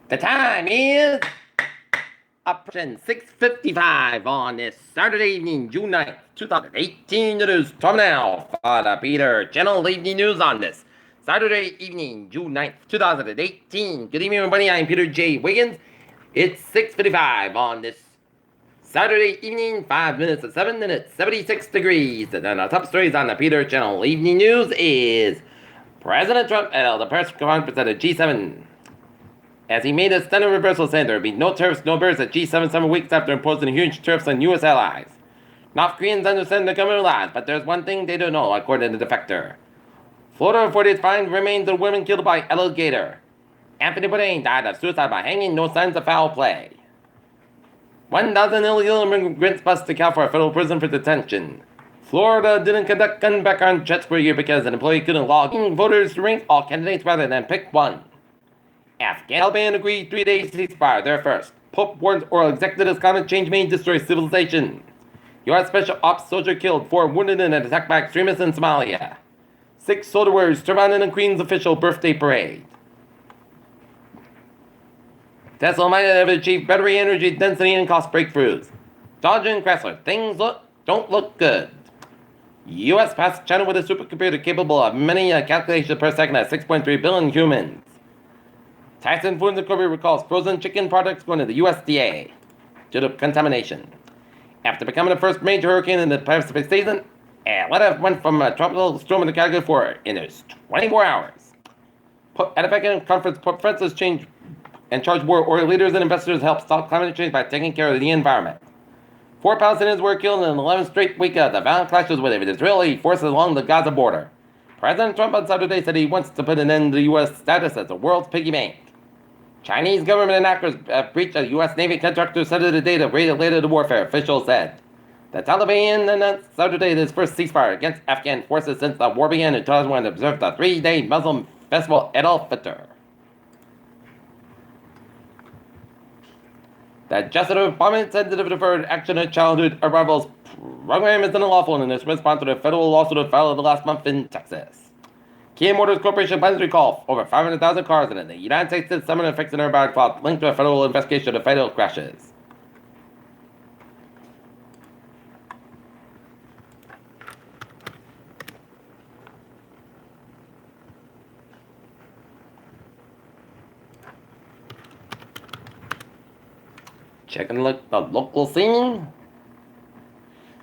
The time is approaching 6:55 on this Saturday evening, June 9th, 2018. It is time now for the Peter Channel Evening News on this Saturday evening, June 9th, 2018. Good evening, everybody. I'm Peter J. Wiggins. It's 6:55 on this Saturday evening, 5 minutes of 7 minutes, 76 degrees. And then our top stories on the Peter Channel Evening News is President Trump held a press conference at the G7 as he made a stunning reversal saying there would be no tariffs, no barriers at G7 7 weeks after imposing huge tariffs on U.S. allies. North Koreans understand the coming lies, but there's one thing they don't know, according to the defector. Florida authorities find remains of women killed by alligator. Anthony Bourdain died of suicide by hanging, no signs of foul play. 1,000 illegal immigrants busted to California federal prison for detention. Florida didn't conduct gun background checks for a year because an employee couldn't log in voters to rank all candidates rather than pick one. Afghan Taliban agreed 3-day ceasefire, their first. Pope warns oral executives climate change may destroy civilization. U.S. Special Ops soldier killed, 4 wounded in an attack by extremists in Somalia. 6 soldier warriors surrounded in Queen's official birthday parade. Tesla might have achieved battery energy density and cost breakthroughs. Dodge and Chrysler, things don't look good. U.S. passed China with a supercomputer capable of many calculations per second at 6.3 billion humans. Tyson Foods Incorporated recalls frozen chicken products going to the USDA due to contamination. After becoming the first major hurricane in the Pacific season, Atlanta went from a tropical storm to Category 4 in just 24 hours. At a vacant conference, Pope Francis changed and charged war leaders and investors to help stop climate change by taking care of the environment. 4 Palestinians were killed in an 11th straight week of the violent clashes with Israeli forces along the Gaza border. President Trump on Saturday said he wants to put an end to the U.S. status as the world's piggy bank. Chinese government and actors have breached a U.S. Navy contractor Saturday data related to warfare, officials said. The Taliban announced Saturday its first ceasefire against Afghan forces since the war began in 2001 and observed the 3-day Muslim festival Eid al-Fitr. The Justice Department said the Deferred Action of Childhood Arrivals program is unlawful in its response to the federal lawsuit filed last month in Texas. Kia Motors Corporation plans to recall over 500,000 cars in the United States this summer and fix an airbag fault linked to a federal investigation of fatal crashes. Checking the local scene.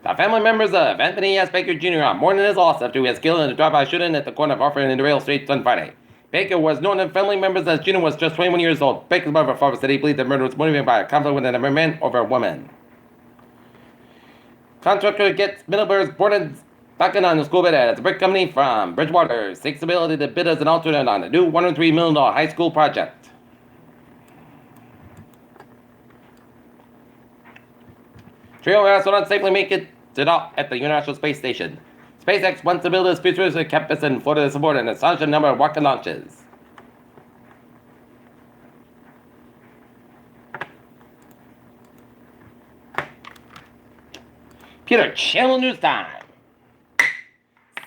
The family members of Anthony S. Baker Jr. are mourning his loss after he was killed in a drive-by shooting at the corner of Hartford and Rail Street on Friday. Baker was known to family members as Jr. was just 21 years old. Baker's mother said he believed the murder was motivated by a conflict with another man over a woman. Contractor gets Middlebury's boarded backing on the school bid as a brick company from Bridgewater seeks the ability to bid as an alternate on the new $103 million high school project. Trio astronauts safely make it to dock at the International Space Station. SpaceX wants to build a futuristic campus in Florida to support an astonishing number of rocket launches. Peter Channel News Time.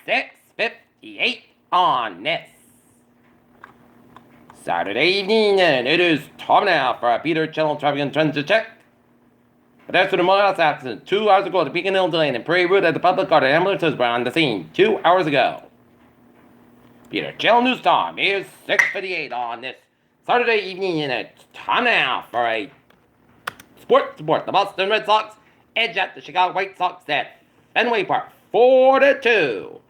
6:58 on this Saturday evening, and it is time now for a Peter Channel Traffic and Transit Check. But after the Morehouse accident 2 hours ago, the Beacon Hill Lane and Prairie Road at the public car ambulances were on the scene 2 hours ago. Peter Channel News Time is 6:58 on this Saturday evening, and it's time now for a sport. The Boston Red Sox edge at the Chicago White Sox at Fenway Park 4-2.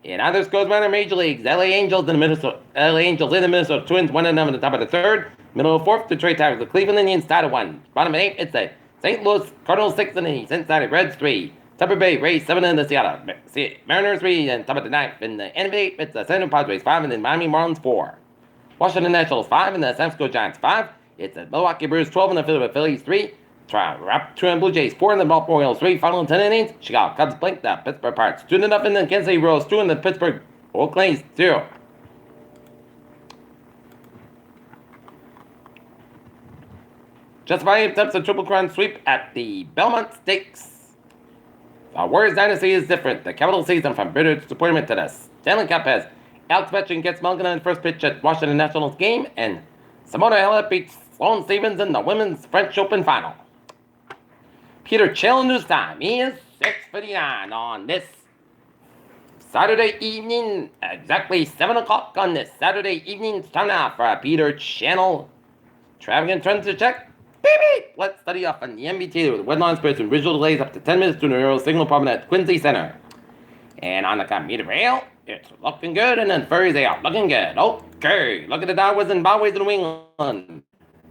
In other scores around the major leagues, LA Angels and the Minnesota Twins 1-0 in the top of the third. Middle of the fourth, Detroit Tigers, the Cleveland Indians tied at 1. Bottom of 8, it's the St. Louis Cardinals 6 in the Cincinnati Reds 3. Tampa Bay Rays 7 in the Seattle Mariners 3, and top of the 9th in the NBA, it's the San Diego Padres 5 and the Miami Marlins 4. Washington Nationals 5 and the San Francisco Giants 5. It's the Milwaukee Brewers 12 and the Philadelphia Phillies 3. Toronto Blue Jays 4 and the Baltimore Orioles 3. Final 10 innings. Chicago Cubs blank the Pittsburgh Pirates 2-0 in the Kansas City Royals 2 and the Pittsburgh Oakland 0. Justifying attempts a Triple Crown sweep at the Belmont Stakes. The Warriors dynasty is different. The capital season from bitter disappointment to the Stanley Cup has Alex Ovechkin gets Malkin on the first pitch at Washington Nationals game, and Simona Halep beats Sloane Stevens in the Women's French Open final. Peter Chill news time is 6:59 on this Saturday evening, exactly 7 o'clock on this Saturday evening. It's time now for a Peter Channel Extravagant Trends to check. Baby! Let's study off on the MBT with weather spreads and visual delays up to 10 minutes to an euro signal problem at Quincy Center. And on the commuter rail, it's looking good, and then furries, they are looking good. Okay, look at the Dodgers and Bowways in New England.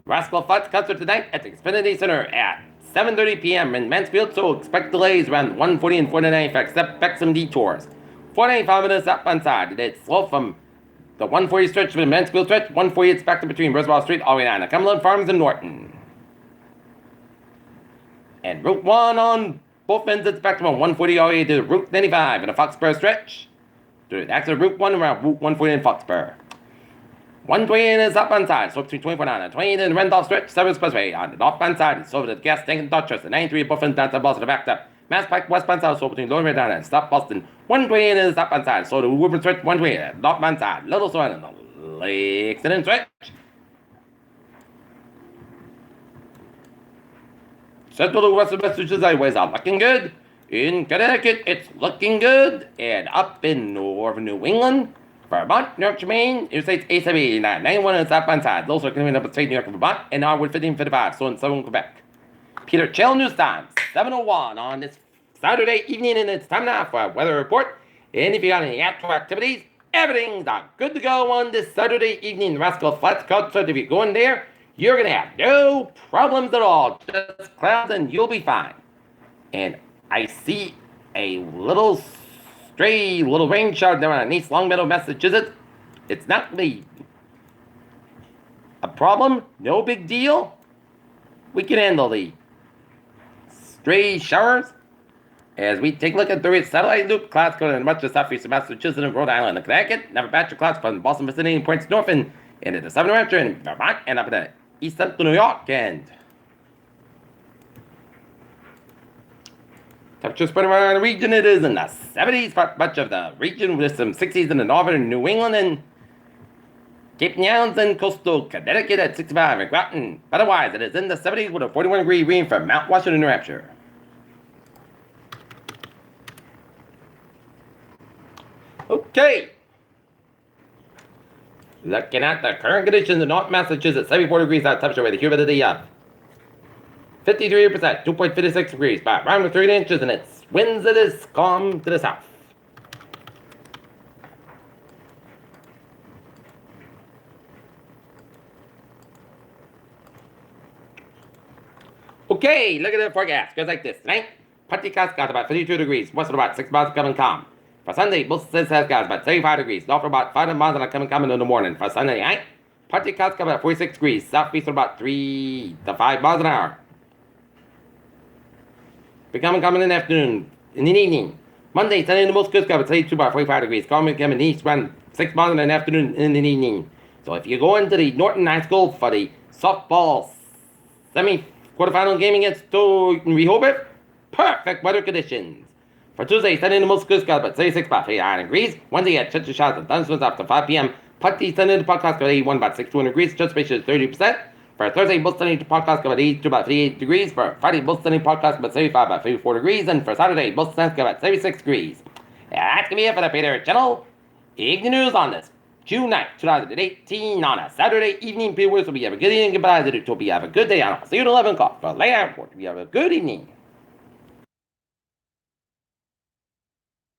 Rascal Flats concert tonight at the Xfinity Center at 7:30 p.m. in Mansfield, so expect delays around 140 and 49 except some detours. 45 minutes up on side. It's slow from the 140 stretch to the Mansfield stretch. 140 expected between Roosevelt Street all the way down to Cumberland Farms and Norton. And Route 1 on both ends expected from 140 all the way to Route 95 in the Foxborough stretch. To the exit Route 1 around Route 140 in Foxborough. 120 is up on side, so between 24 and 20 in the Randolph stretch, 7 Expressway on the northbound side. It's over to the gas tank and Dutchess. The 93 both ends down to Boston, backed up. Mass Pike westbound side, so between Lower and down and stop Boston. 120 is up on side, so the Woburn stretch 120 northbound side. Little Swan in the Lake City stretch. Central to western Massachusetts highways are looking good. In Connecticut, it's looking good. And up in northern New England, Vermont, New York, Maine, Interstate 879, 91 is up on side. Those are coming up in state New York and Vermont, and Harwood 1555, so in southern Quebec. Peter Chill News Time, 7:01 on this Saturday evening, and it's time now for a weather report. And if you got any outdoor activities, everything's good to go on this Saturday evening. Rascal Flats concert, if you're going there, you're going to have no problems at all. Just clouds and you'll be fine. And I see a little stray little rain shower there on East Longmeadow, Massachusetts. It's not really a problem. No big deal. We can handle the stray showers. As we take a look at the satellite loop, clouds going in much of southeastern Massachusetts and Rhode Island and Connecticut. Never batch of clouds from Boston vicinity and points north and into the southern New Hampshire and Vermont and up in the east central New York. And temperature spread around the region, it is in the 70s for much of the region, with some 60s in the northern New England and Cape Nowns and coastal Connecticut at 65 and Groton. Otherwise, it is in the 70s with a 41-degree reading from Mount Washington, New Hampshire. Okay. Looking at the current conditions in North Massachusetts, 74 degrees out temperature with a humidity of 53%, 2.56 degrees, by around 3 inches, and its winds, it is calm to the south. Okay, look at the forecast. Goes like this. Tonight, Putticott's got about 52 degrees, west of about 6 miles coming calm. For Sunday, Wilson has got about 35 degrees, north of about 5 miles and coming in the morning. For Sunday night, Putticott's got about 46 degrees, southeast of about 3 to 5 miles an hour. Becoming coming in the afternoon, in the evening. Monday, Sunday, the most good got about 32 about 45 degrees. Coming east around 6 miles in the afternoon and in the evening. So if you go into the Norton High School for the softball semi-quarterfinal game against Rehoboth, perfect weather conditions. For Tuesday, Sunday, the most good got about 36 about 39 degrees. Wednesday, at chance of showers and thunderstorms after 5 p.m. Putty, Sunday, the podcast got 81 about 61 degrees. Chance space is 30%. For Thursday, most sunny podcast got about 82 about 38 degrees. For Friday, most sunny podcast about 75 about 54 degrees. And for Saturday, most sunny got about 76 degrees. That's going to be it for the Peter Channel Evening News on this June 9th, 2018 on a Saturday evening. Peter Willis will be have a good evening. Goodbye. Have a good day. I'll see you at 11 o'clock for layout report. You have a good evening.